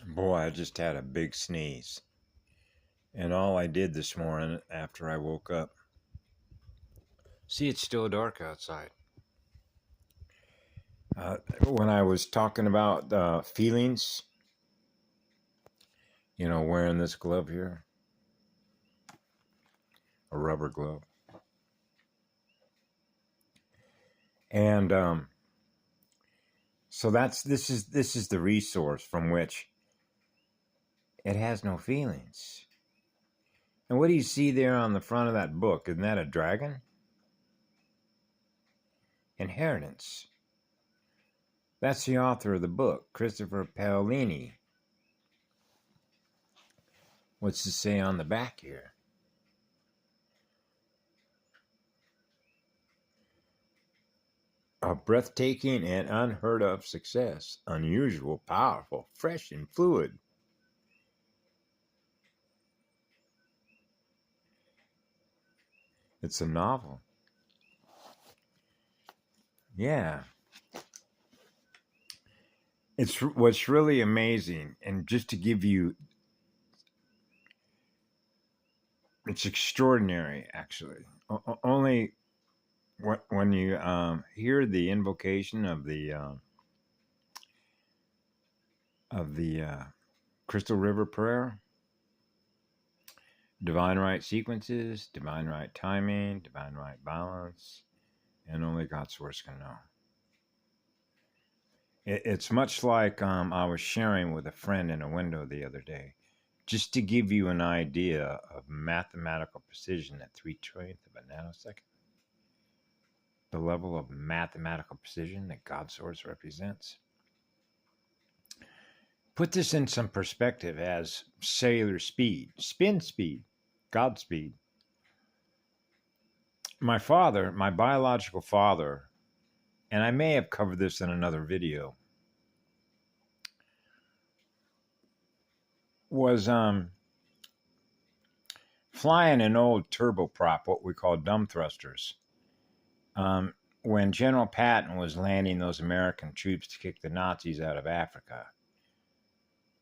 Boy, I just had a big sneeze. And all I did this morning after I woke up. See, it's still dark outside. When I was talking about feelings, wearing this glove here, a rubber glove. And so this is the resource from which it has no feelings. And what do you see there on the front of that book? Isn't that a dragon? Inheritance. That's the author of the book, Christopher Paolini. What's to say on the back here? A breathtaking and unheard of success. Unusual, powerful, fresh, and fluid. It's a novel. Yeah. It's what's really amazing, and just to give you, it's extraordinary, actually. Only when you hear the invocation of the Crystal River Prayer, divine right sequences, divine right timing, divine right balance, and only God's source can know. It's much like I was sharing with a friend in a window the other day, just to give you an idea of mathematical precision at 3/20th of a nanosecond. The level of mathematical precision that God's source represents. Put this in some perspective as cellular speed, spin speed, God speed. My father, my biological father, and I may have covered this in another video, was flying an old turboprop, what we call dumb thrusters, when General Patton was landing those American troops to kick the Nazis out of Africa.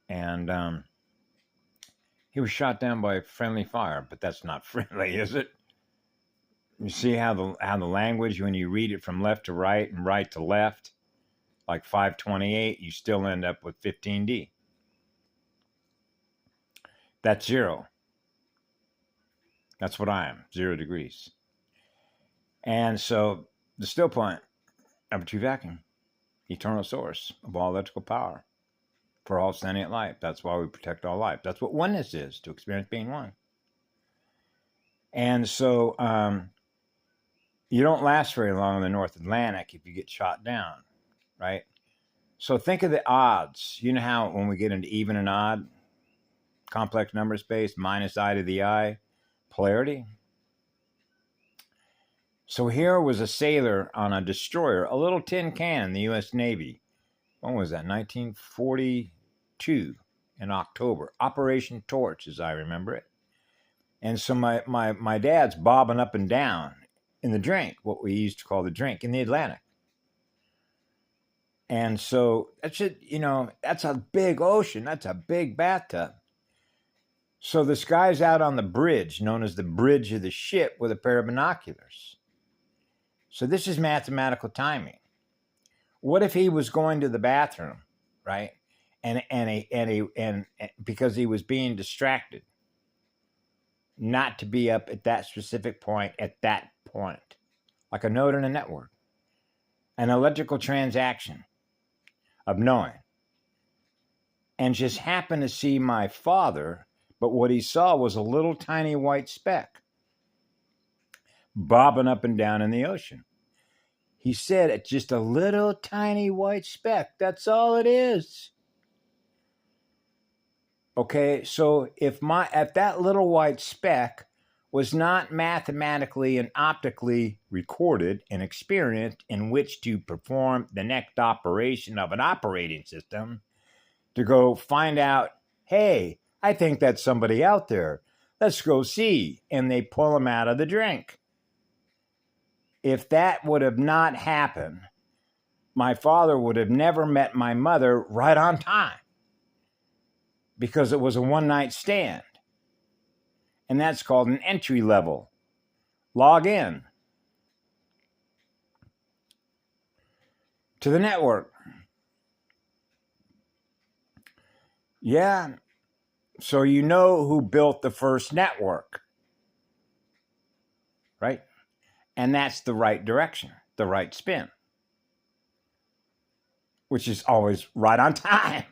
And he was shot down by friendly fire, but that's not friendly, is it? You see how the language, when you read it from left to right and right to left, like 528, you still end up with 15D. That's zero. That's what I am, 0 degrees. And so the still point, Aperture vacuum, eternal source of all electrical power for all sentient life. That's why we protect all life. That's what oneness is, to experience being one. And so you don't last very long in the North Atlantic if you get shot down, right? So think of the odds. You know how when we get into even and odd, complex number space, minus I to the I, polarity? So here was a sailor on a destroyer, a little tin can in the U.S. Navy. When was that? 1942 in October. Operation Torch, as I remember it. And so my dad's bobbing up and down in the drink, what we used to call the drink, in the Atlantic. And so that's it, that's a big ocean. That's a big bathtub. So this guy's out on the bridge, known as the bridge of the ship, with a pair of binoculars. So this is mathematical timing. What if he was going to the bathroom, right? And because he was being distracted, not to be up at that specific point at that point, like a node in a network, an electrical transaction of knowing, and just happened to see my father, but what he saw was a little tiny white speck bobbing up and down in the ocean. He said it's just a little tiny white speck. That's all it is. Okay, so if that little white speck was not mathematically and optically recorded and experienced in which to perform the next operation of an operating system, to go find out, hey, I think that's somebody out there. Let's go see. And they pull him out of the drink. If that would have not happened, my father would have never met my mother right on time. because it was a one-night stand. And that's called an entry level. Log in to the network. Yeah. So you know who built the first network, right? And that's the right direction, the right spin, which is always right on time.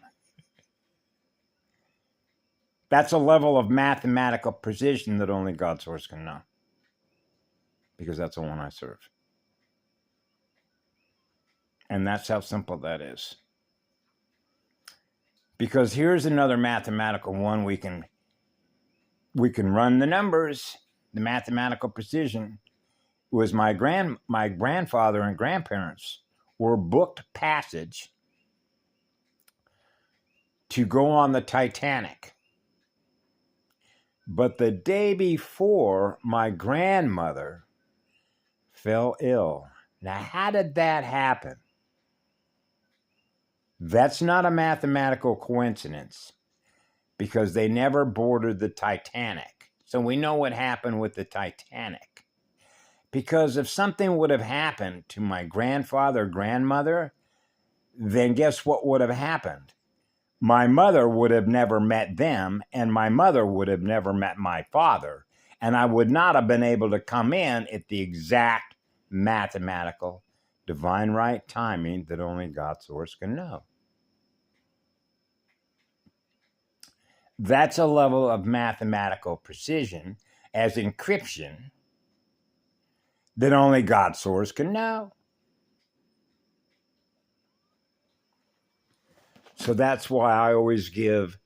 That's a level of mathematical precision that only God's source can know, because that's the one I serve. And that's how simple that is. Because here's another mathematical one. We can run the numbers. The mathematical precision was my grandfather and grandparents were booked passage to go on the Titanic. But the day before, my grandmother fell ill. Now, how did that happen? That's not a mathematical coincidence, because they never boarded the Titanic. So we know what happened with the Titanic. Because if something would have happened to my grandfather or grandmother, then guess what would have happened? My mother would have never met them, and my mother would have never met my father, and I would not have been able to come in at the exact mathematical, divine right timing that only God's source can know. That's a level of mathematical precision as encryption that only God's source can know. So that's why I always give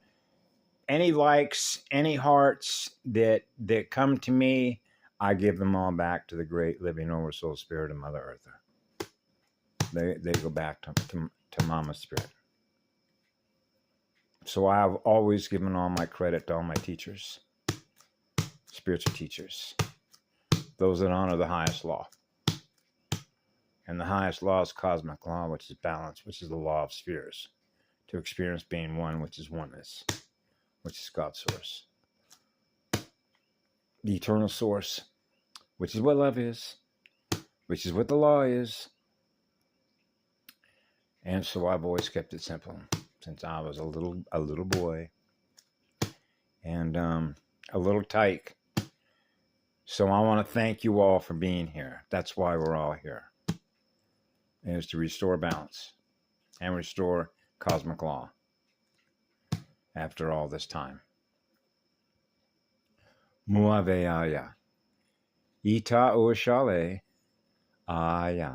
any likes, any hearts that come to me, I give them all back to the great living oversoul spirit of Mother Earth. They go back to Mama Spirit. So I've always given all my credit to all my teachers, spiritual teachers, those that honor the highest law. And the highest law is cosmic law, which is balance, which is the law of spheres. To experience being one, which is oneness, which is God's source. The eternal source, which is what love is, which is what the law is. And so I've always kept it simple since I was a little boy and a little tyke. So I want to thank you all for being here. That's why we're all here. And it's to restore balance and restore cosmic law after all this time. Muaveaya. Ita o shale aya.